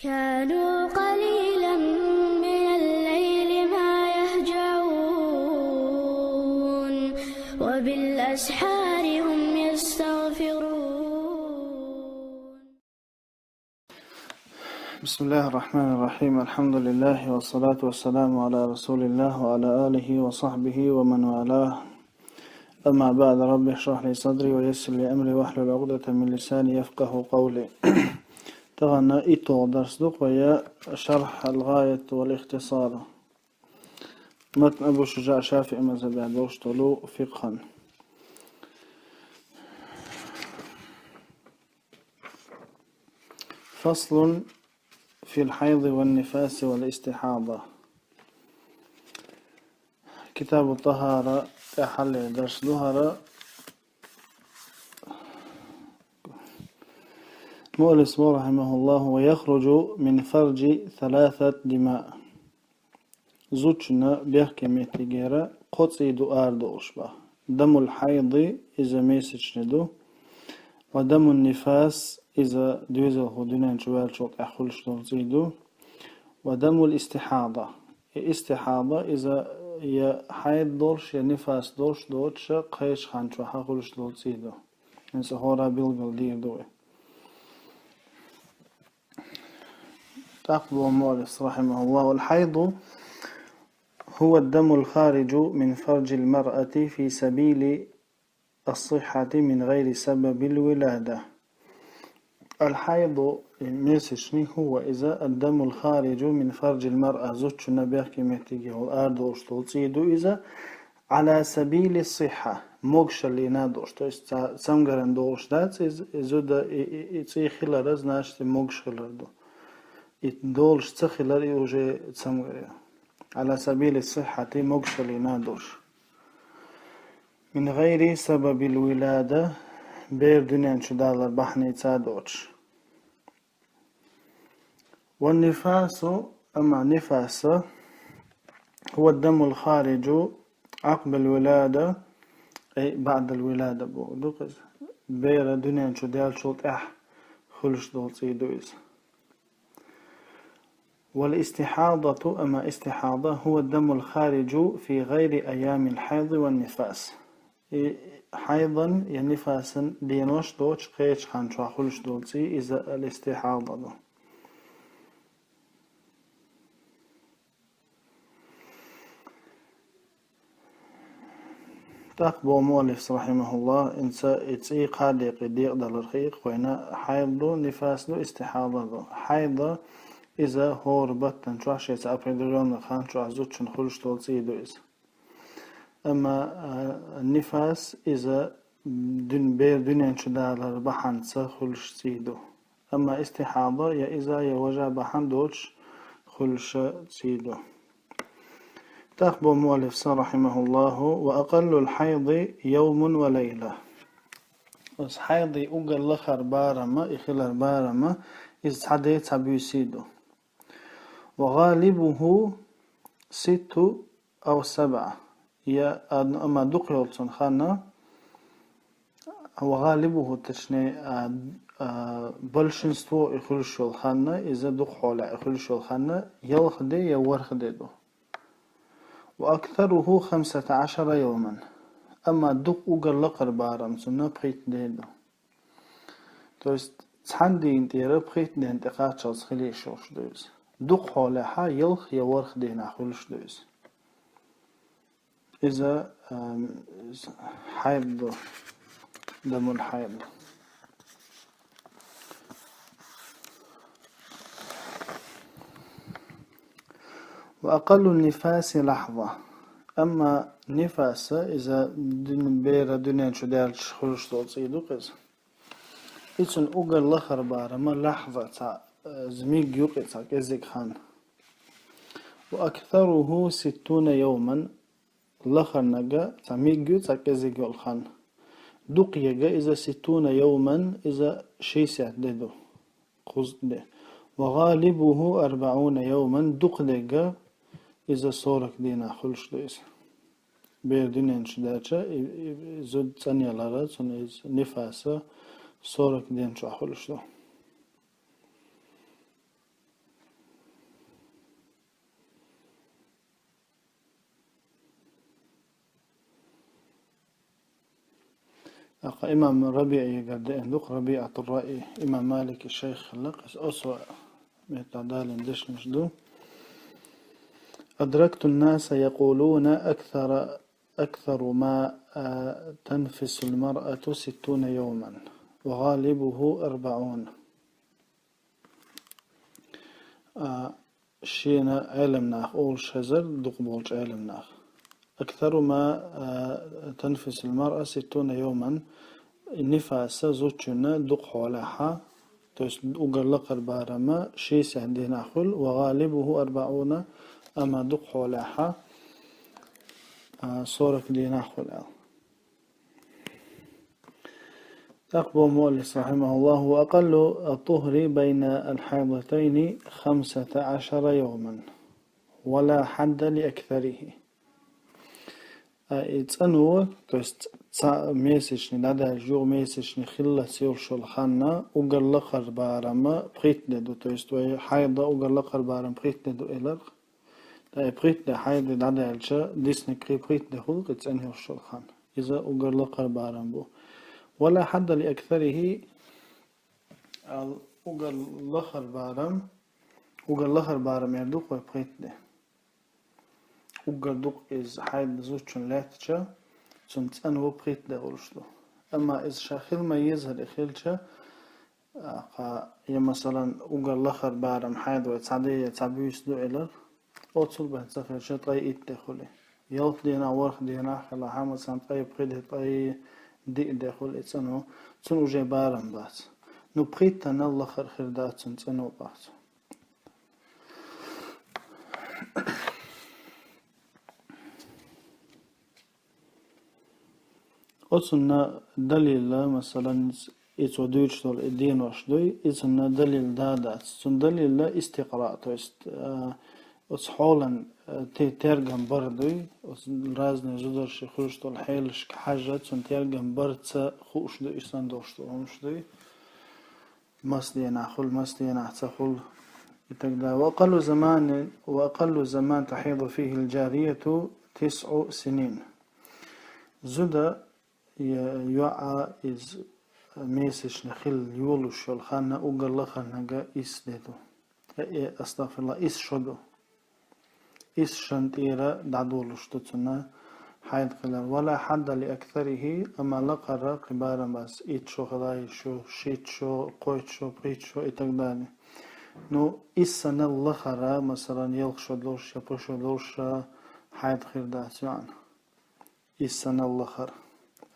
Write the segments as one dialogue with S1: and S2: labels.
S1: كانوا قليلا من الليل ما يهجعون وبالأسحار هم يستغفرون.
S2: بسم الله الرحمن الرحيم. الحمد لله والصلاة والسلام على رسول الله وعلى آله وصحبه ومن والاه. أما بعد، رب اشرح لي صدري ويسر لي أمري واحلل عقدة من لساني يفقه قولي. تغنى إيتو درس دوق ويا شرح الغاية والاختصار. متن أبو شجاع شافعي مذهب دوش طلو فقها. فصل في الحيض والنفاس والاستحاضة. كتاب الطهارة تحل درس ظهر. مؤلف رحمه الله: ويخرج من فرج ثلاثة دماء. زوجنا بيحكي ميتيجيرا قصيد أرض أشبه. دم الحيض إذا ميسج ندو، ودم النفاس إذا دويزل خدنان شوال شوط أخلش تنزيدو، ودم الاستحاضة إذا يا حيض دورش يا نفاس دورش دوتش قيش خانشو حخلش تنزيدو. نسا هورا بيلغل دير دوي. تقبل مؤلف رحمه الله: والحيض هو الدم الخارج من فرج المرأة في سبيل الصحة من غير سبب الولادة. الحيض ميسشني هو إذا الدم الخارج من فرج المرأة زوجنا بيحكي مهتيجي والأرض وشتوصيدو إذا على سبيل الصحة موغش اللي نادوش تو است سمغرن دوش دات إذا دا إتسي خلال ناشت موغش خلال دو إتدولش تخلال إوجي تسمغرن على سبيل الصحة موغش اللي نادوش من غير سبب الولادة بير دنيان شدالر بحني تادوش. والنفاس أما نفاس هو الدم الخارج عقب الولادة أي بعد الولادة بودوكز بير دنيان شدال شوط خلش دول صيدويز. والاستحاضة أما استحاضة هو الدم الخارج في غير أيام الحيض والنفاس. حيضا يا نفاسا دينوش دوش قيش خانشوا خلش دولسي إذا الاستحاضة دو. تقبو مؤلف رحمه الله إنسا إتسي قادق ديق دالرخيق وإنا حيض دو نفاس دو استحاضة دو. حيض إذا هو ربطن شوح شيء أبريدرون خانشوا عزوتشن خلش دولسي دو إذا. أما النفاس إذا بير دنيا شدالر بحن سخلش سيدو. أما استحاضة يا إذا يا وجه بحن دوش خلش سيدو. تخبو مؤلف رحمه الله: وأقل الحيض يوم وليلة. بس حيضي أقل لخر بارما إخلر بارما إذ حديت سيدو. وغالبه 6 أو 7. يا أما دقيولتون خانا وغالبه تشني بلشنستو إخلشو الخانا إذا دقحولا إخلشو الخانا يلخدي يورخدي دو. وأكثره 15 يوما. أما دق أقل لقر بارم سنة بخيت ديدو. توست تحندي انتيرا بخيت دي انتقاط شخص خليشوش دوز. دق حولها يلخ يورخ دينا خلش دوز. إذا حيض دم الحيض. وأقل النفاس لحظة. أما نفاس إذا بير دنيا شدال خلش دوصيدو قز إذن أقل لخر بارما لحظة زميق يوقع كزيك خان. وأكثره 60 يوما لخر نجا زميق يوقع كزيك الخان. دقيقة إذا 60 يوما إذا شيء سعددو قصد. وغالبه 40 يوما دقيقة إذا صورك دينا خلش دويس. بير دنيا شداتشا زود ثانية لارات نفاسة صورك دين شو خلش دو. إمام ربيع يقد عندك ربيعة الرأي إمام مالك الشيخ خلق أسوأ متعدال دش مشدو. أدركت الناس يقولون أكثر ما تنفس المرأة 60 يوما وغالبه 40. شينا علمناخ أول شزر دقبولج علمناخ أكثر ما تنفس المرأة 60 يوما نفاس زوجنا دق حولها تست أقلق البارما شي سهدين خل وغالبه 40 أما دق حولها صورك دينا خل. أقبل مؤلف رحمه الله وأقل الطهر بين الحيضتين 15 يوما ولا حد لأكثره. إتسأنو توست ميسشني لدى جو ميسشني خلة سير شلخانا وقلقر بارما بخيت دو توست وي حيضة وقلقر بارما بخيت دو إلغ بخيت حيض لدى الشا ديسني كري بخيت دو إتسأنو الشلخان إذا وقلقر بارما بو ولا حد لأكثره. وقلقر بارم يردوق ويبخيت ده وقلدوق إز حيد زوجن لاتشا سنتسان وبخيت ده ورشدو. أما إز شاخل ما يظهر إخيلشا مثلا وقلقر بارم حيد ويتسعدية تعبيس دو إلر أوتصل به تسافر شا طي إيت دخولي يلف دينا ورخ دينا خلا حامد سان طي بخيده طي دي دخول إتسانو تسنو جي بارم بات نو بخيت تنال خر دات سنتسانو بات. أصلنا دليل مثلا إتوديش تول الدين وشدوي إصلنا دليل دادات سن دليل استقراء توست حولا ترجم بردوي رازن زدر شخوش تول حيلش كحاجة سن ترجم برد خوش دو إسان دوشتو همشدوي مسدينا تخل يتقدا. وأقل زمان تحيض فيه الجارية 9 سنين. زدا يوعى إز ميسش نخل يولوش الخانة وقلقها نجا إس ديدو أستغفر الله إس شدو إس شنتيرا دعدولوش تتنا حيد خلال ولا حد لأكثره. أما لقرا قبارا بس إيت شو خلاي شو شيت شو قويت شو بريت شو إتقداني نو إس سنة لقرا مثلا يلخشو دولش يبوشو دولش حيد خردات يعني إس سنة لقرا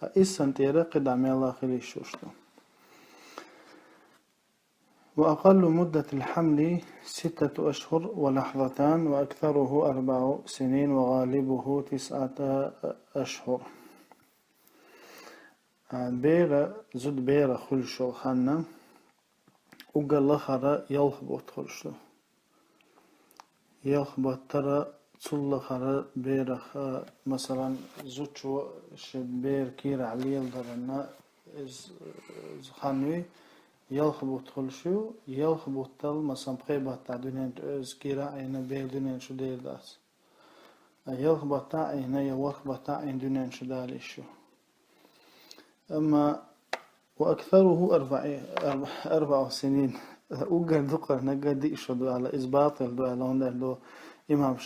S2: إسنتيرا قدام الله خلي شوشتو. وأقل مدة الحمل 6 أشهر ولحظتان وأكثره 4 سنين وغالبه 9 أشهر. بيرا خلشو خانا وقال لخرا يلخبط خلشو يلخبط ترى تصل خرا بيرخ مثلا زوجو شبير كير عليل درنا إز خانوي يلخبط خلشو يلخبط تل مثلا بخيبات تاع دنيا إز كيرا عين بير دنيا شو دير داس يلخبط تاع عين يلخبط تاع عين دنيا شو داليشو. أما وأكثره 4 سنين وقال دقر نقد يشدو على إثباطل دو على هندو إمام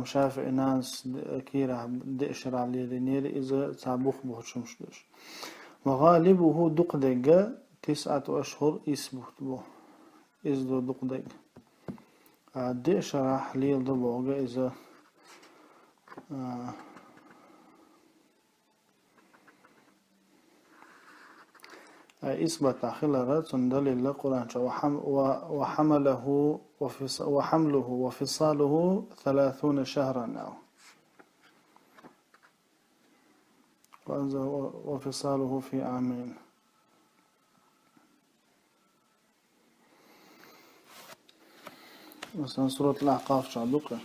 S2: شافعي ناس كيرا دقشر على النير إذا تعبوخ بوشمشدوش. وغالبه دقدقة 9 أشهر يثبت بو إذا دقدقة دقشر حليل دبوغة إذا إثبت خلال تندل القرآن وحمله وفصاله 30 شهرا وفصاله في عامين. مثلا سورة الأحقاف شعدك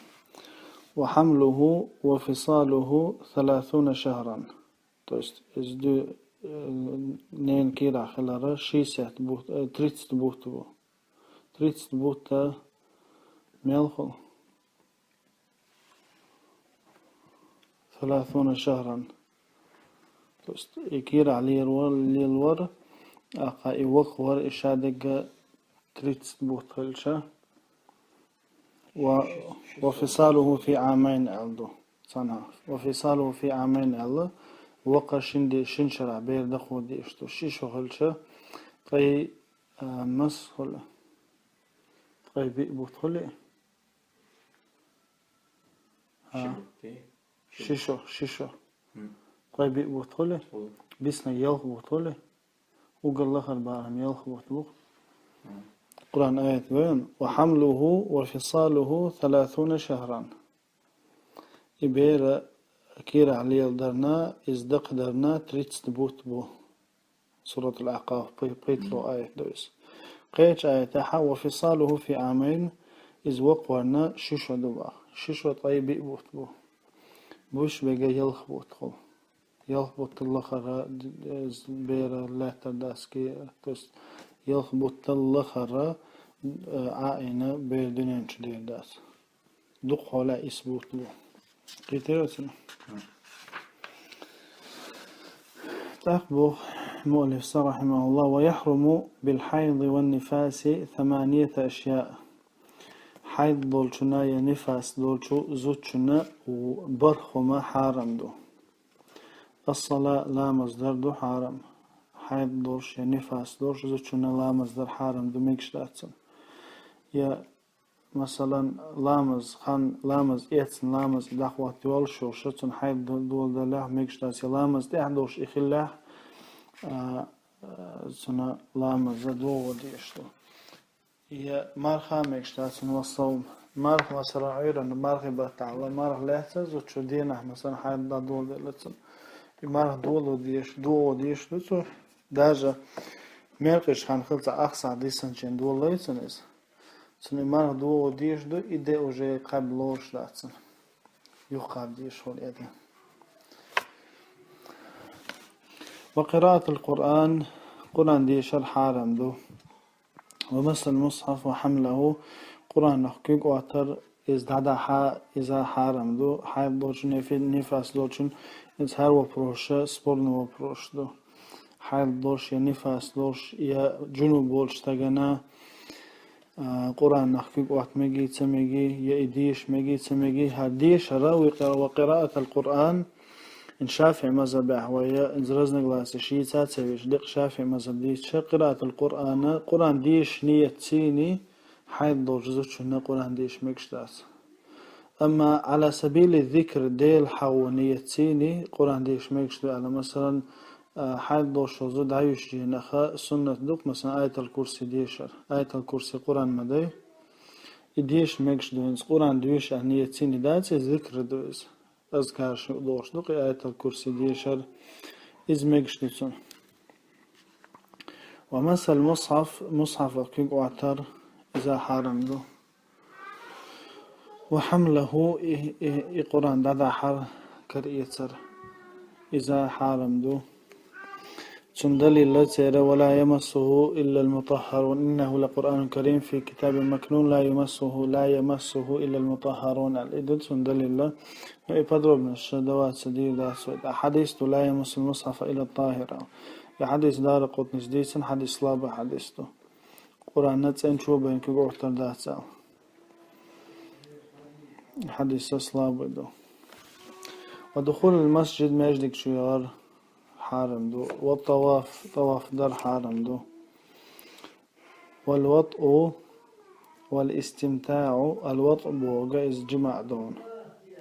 S2: وحمله وفصاله 30 شهرا توست إزدو نين كيرا خلارا شيسات بوت تريتست بوت ميلخو 30 شهرا То есть икир лилвар аха и вахвар ишадега 30 بوتلشة وفصاله في عامين ألدو صنع وفصاله في عامين ألدو وقا شندي شنشرع بير دخو دي اشتو شيشو هلشة طي مس هلا طي بيقبوت هلا شيشو طي بيقبوت هلا بيسنا يلخبوت هلا وقال الله البارهم يلخبوت بوت قرآن آية وين وحمله وفصاله 30 شهرا إبيرا كيرا عليه درنا إزدق درنا تريتس بوت بو سورة الأعقاف بيتلو آية دويس قيت آية تحا وفصاله في عامين إز وقورنا ششو دبا ششو طيب بوت بو بوش بيجا يلخبوت خو يلخبوت اللخرة بيرا لا ترداسكي تست يلخبوت اللخرة عائنة بيردنين شدير داس دق ولا إسبوت له قيتيرسنا تأخبه مؤلف رحمه الله ويحرم بالحيض والنفاس 8 أشياء حيض دولشنا يا نفاس دولشو زوجنا وبرخما حارم دو الصلاة لا مصدر دو حارم حيض دولش يا نفاس دولش زوجنا لا مصدر حارم دو ميكش داتسن يا مثلا لامز خان لامز إيتسن لامز دخوة دول شو شتون حيض دول دلاه ميكش داتس لامز دولش إخلاه سنة لامز دول ديشتو يا مرخا ميكش داتسن والصوم مرخ مثلا عيرا مرخ بتعالى مرخ لهتا زوجو دينا مثلا حيض دول دلتسن مرخ دول ديش لتو داجا ميرقش خان خلطة أقصى ديسن چين دول ليتسن إس سنة مرخ دول ديش دو إده أوجي قبلوش داتسن يقاب ديش هول إده وقراءة القرآن قرآن ديش الحارم دو ومس المصحف وحمله قرآن نحكيك واتر إذا حارم دو حيب دوشن في نفاس دوشن إظهار وبروش سبورن وبروش دو حيب دوش يا نفاس دوش يا جنوب بولش تغنى قرآن نحكيك وات مجي تمجي يا إديش مجي تمجي هديش راوي وقراءة القرآن إن شافع مذهب ويا إن زرزنا جلاس شيء تاتسويش دق شافع مذهب ديش قراءة قرآن ديش نية تسيني حيد دور جزوش قرآن ديش مكشتاس أما على سبيل الذكر ديل حو نية تسيني قرآن ديش مكشتاس على مثلا حيد دور شوزو دعيوش جينخا سنة دوك مثلا آية الكرسي ديشر آية الكرسي قرآن مدي ديش مكشتاس قرآن ديش نية تسيني داتس ذكر دوز أذكار شو دوش دوق آية الكرسي ديشر إزمكشتاس ومثل مصحف كيك وعتر إذا حارم دو وحمله قرآن دادا حر كريتر إذا حارم دو تندلي الله ولا يمسه إلا المطهرون إنه لقرآن كريم في كتاب مكنون لا يمسه إلا المطهرون الإدد تندلي الله وإبادروا من الشدوات سدير دا سويد حديث لا يمس المصحف إلا الطاهرة حديث دار قطن جديد حديث لابا حديثه قرآن نتسين شو بين كي قوتر داتسا حديث لابا دو ودخول المسجد ما يجدك شيار حارم دو طواف در حارم دو والوطء والاستمتاع الوطء بو جائز جمع دون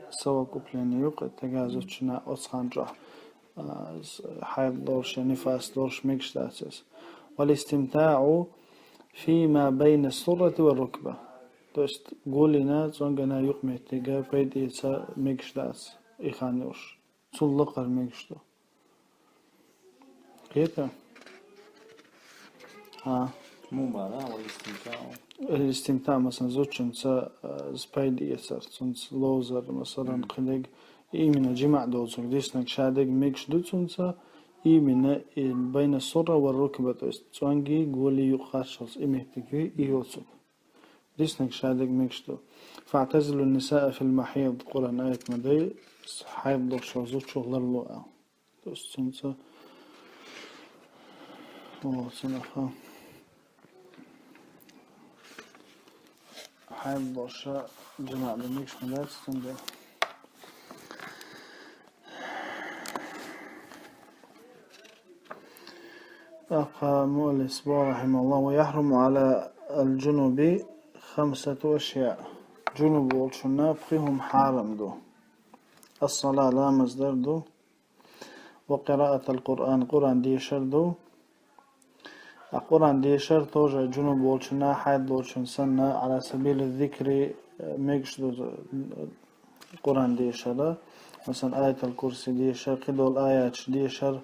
S2: سوا كوبلين يوق تجازو شنا أسخان جاه حيض دورش نفاس دورش ميكش داتس والاستمتاع فيما بين السرة والركبة توست قولنا زونجنا يقمي تيجا بيد إيسا ميكش داتس إخانيوش تلقر ميكش دو كيتا
S3: مباراة والاستمتاع
S2: الاستمتاع مثلا زوجن سبايد إيسر لوزر مثلا قلق إيمنا جمع دوزر ديسنك شادق ميكش دوتسونسا إيمنا بين السرة والركبة توست زونجي قولي يقاشلس إمهتكي إيوتسو ديسنك شادق ميكش دو فاعتزلوا النساء في المحيض قرآن آية مدي حيض دوشو زوج شغل اللؤة Dostunca olsun axa. Hayır boşa cemaatlemek şunlar üstünde. أقام الإسبوع رحمه الله ويحرم على الجنوب 5 أشياء جنوب والشنا بقيهم حارم دو الصلاة لا مصدر دو وقراءة القرآن قرآن ديشر دو القرآن ديشر توجه جنوب والشنا حيد والشن سنة على سبيل الذكر ميكش دو قرآن ديشر مثلا آية الكرسي ديشر قدو الآيات ديشر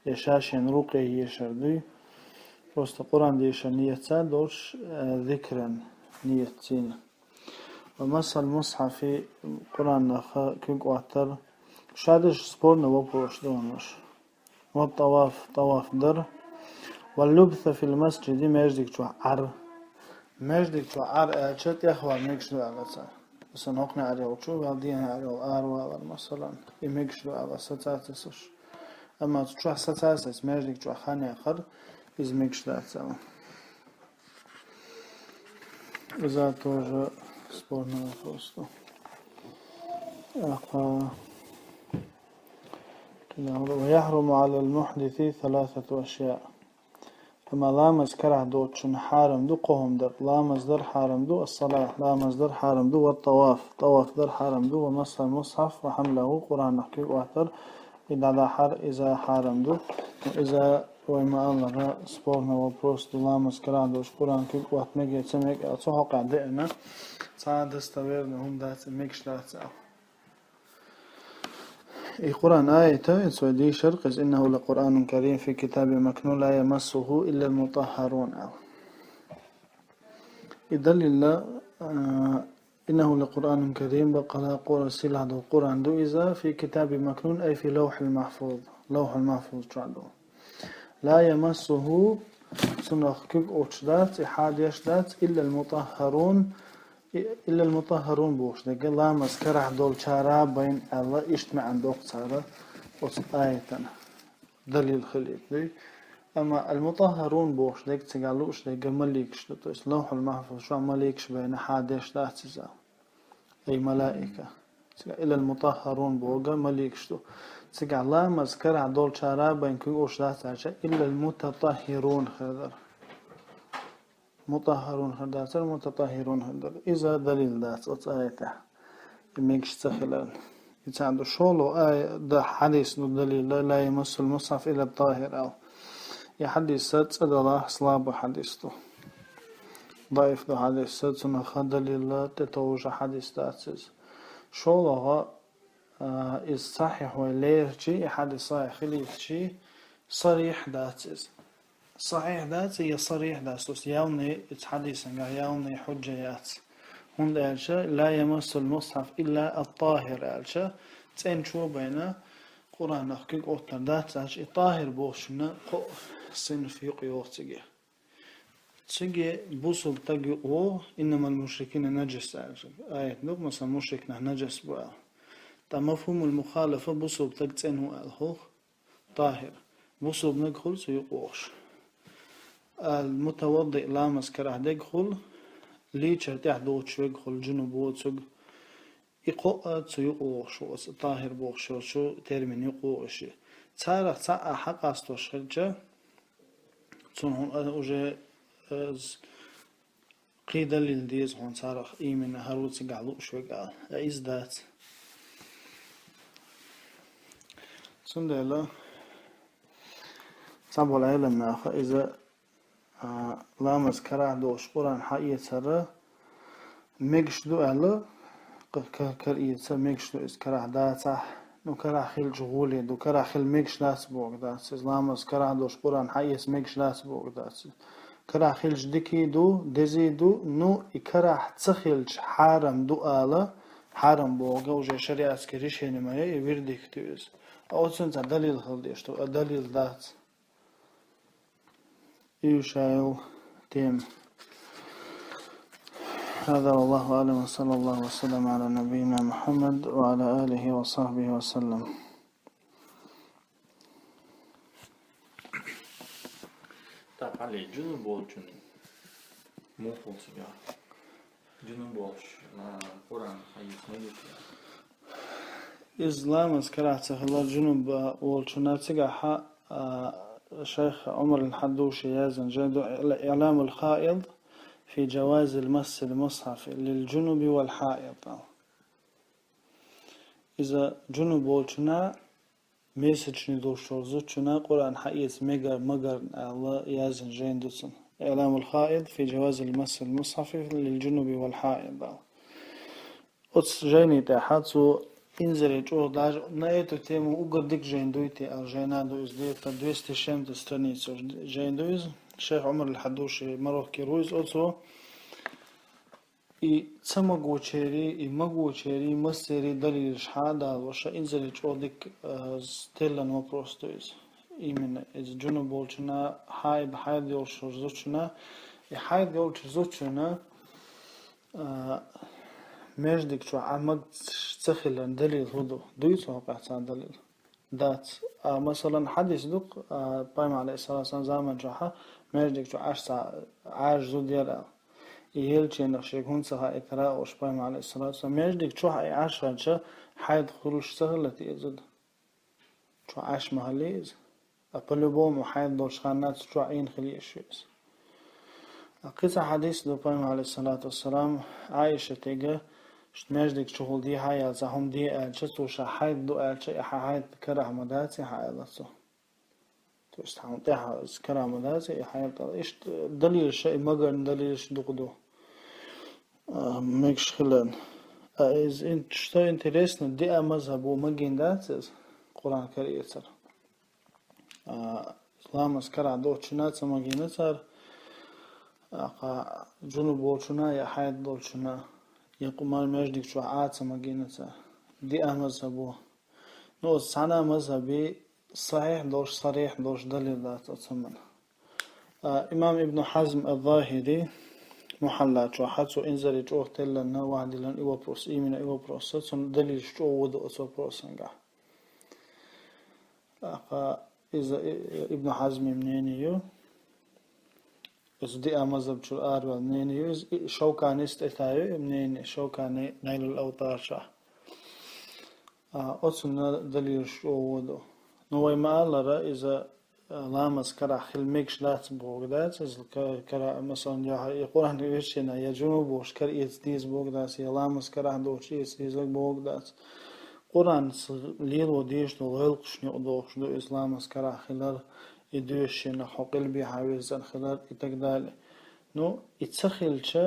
S2: يشاشين رقي يشردي просто Qur'an ديشر نيتsa دوش ذكرا نيتين ومس المصحف قرآن نخا كيك واتر شادش سبورنا وبروش دونش والطواف طواف در واللبث في المسجد مجدك شو عر مجدك شو عر أشت يخوال ميكشلو على سا مثلا هقنا عليه وشو والدين عليه الآر مثلا يميكشلو على ستاتسش أما تشوح ستاسس مجدك شو خاني آخر из микшдатсала. За тоже спорный вопрос. ويحرم على المحدث 3 أشياء. فما لامس كره دوتشن حارم دو قهم در لامس در حارم دو الصلاة لامس در حارم دو والطواف طواف در حارم دو ومس المصحف وحمله قرآن نحكي واتر إذا حارم دو إذا وما الله سبورنا وبروست لامس كره دوش قرآن كي وات ميجي تسميك أتصحق عدئنا ساعد استويرنا هم دات ميكش دات القرآن آية يتسودي شرق إنه لقرآن كريم في كتاب مكنون لا يمسه إلا المطهرون يدلل إنه لقرآن كريم بقلا قرآن سيلة دو قرآن دو إذا في كتاب مكنون أي في لوح المحفوظ لوح المحفوظ تعالوا لا يمسه سنخكك أوشدات إحاديشدات إلا المطهرون بوش دقى لا مسكرح دول شارع بين الله إجتمع عند أقصارة آيتنا دليل خليط دي أما المطهرون بوش دقى تقالوش دقى مليكش دقى لوح المحفوظ شو مليكش بين حاديشدات سيزا أي ملائكة إلا المطهرون بوغا مليكش دو تقع الله مذكرة دول شارع بين كل أشدات عشاء إلا المتطهرون خدر مطهرون خدر متطهرون خدر إذا دليل ذات آيته يميكش تخلال يتعندو شولو آية ده حديث دليل لا يمس المصحف إلا الطاهر أو يحديث سات الله صلاب حديثه ضعيف ده حديث سات سنخ دليل تتوجه حديث ذاتسز شولوها الصحيح وليرشي أحد الصحيح خليفشي صريح داتس صحيح داتس هي صريح داتس يومي حديثا يومي حجيات هون الألشة لا يمس المصحف إلا الطاهر ألشة تين شو بين قرآن نحكيك أوتر داتس الطاهر بوشنا صنف يقيوتيجي تيجي بوصل تجي أو إنما المشركين نجس ألشة آية نوك مثلا مشركنا نجس بقى مفهوم المخالفة بصوب تجتين هو الهوخ طاهر بصوب ندخل سيقوش المتوضئ لامس كره دخل ليشر تحدوت شو يدخل جنوب وتسق يقوت سيقوش طاهر بوش شو ترمين يقوش تاريخ تاع حق استوش خلجة تون هون أوجه قيد للديز هون تاريخ إيمن هروت سجعلو شو قال إيز ذات سندلا صعب العلم نافع إذا لامس كرع دوش قرآن حقيقة سر ميكش دو أهلا كرئية سر ميكش دو إز كرع داتح نو كرع خيل جغولي دو كرع خيل ميكش داس بوك داس لامس كرع دوش قرآن حقيقة ميكش داس بوك داس كرع خيل جدكي دو دزي دو نو كرع تخيل حارم دو آلا حارم بوغا وجه شريعة كريش هني ما يوردي كتوز أو سنت دليل خلديش تو دليل ذات يشايل تيم هذا والله أعلم وصلى الله وسلم على نبينا محمد وعلى آله وصحبه وسلم
S3: عليه جنوب olsun. Muht olsun ya. Cünub olsun. Kur'an hayısına geçiyor.
S2: إسلام كرهت خلال جنوب والشنا تجاها شيخ عمر الحدوشي يازن جاد إعلام الخائض في جواز المس المصحف للجنوب والحائض. إذا جنوب والشنا مسجني دوشور زوجنا قرآن حقيقة مجر الله يازن جين دوسن إعلام الخائض في جواز المس المصحف للجنوب والحائض. أتس جيني تحاتو إنزل يجوه داج نأيتو تيمو أقدك جين دويتي أو جينادو إز ديتا 200 страницу جين دويز شيخ عمر الحدوشي مروكي رويز أتو и самогучери и могучери мастери дали шхада воша инзели чодик стеллан вопрос то есть именно из джуну болчина хайд йол шурзучна и хайд йол шурзучна междик чо амаг цахилан دليل هدو دويس وقعتان دليل دات مثلا حديث دوق بايم عليه الصلاة والسلام زمان جوحا междик чо عاش زود يرى يهلشي نخشيك هون سها إقراء وشبايم عليه الصلاة والسلام مجدك شو هاي عشرة شا حيد خروج سهلة يزد شو عاش مهليز أقلو بوم وحيد دول شخانات شو عين خليه شويس قصة حديث دو بايم عليه الصلاة والسلام عايشة تيجا شت مجدك شغل دي هاي الزهم دي ألشة وشا حيد دو ألشة حيد كره مداتي حيد لسو توست حاول تها كره مداتي حيد إيش دليل شيء مجر دليل دقدو مش خلان إذا أنت شو интересно دي مذهب ومجين داتس قرآن كريم صار إسلام أذكر دوتشنات مجين صار جنوب دوتشنا يا حيد دوتشنا يقوم مجدك شو عاد مجين صار دي مذهبه نو سنة مذهبي صحيح دوش صريح دوش دليل دات أتسمن إمام ابن حزم الظاهري محلات شو حتى إنزل يجوه تلنا واحد لنا إيوه بروس إيمنا إيوه بروس سن دليل شو وضع أسو بروسنجا إذا ابن حزم منين يو إذا دي مذهب شو الأربع منين يو شو كان استثايو منين شو كان نيل الأوتار شا أصلا دليل شو وضع نوي ما الله إذا لامس كرا خل ميكش لات بوغدات از كرا مثلا يقول عن ويشنا يا جنوب وش كر يتديز بوغدات يا لامس كرا دوش يتديز بوغدات قرآن ليل وديش دو غلقش نقدوش دو إسلامس كرا خلال يدوشنا حقل بيحاويزن خلال يتقدال نو يتسخلشا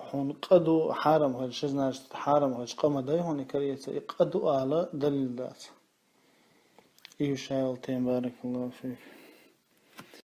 S2: هون قدو حارم هالش ناش حارم هالش قام داي هون كريت يقدو على دليل ذات إيش شايل تيم بارك الله فيك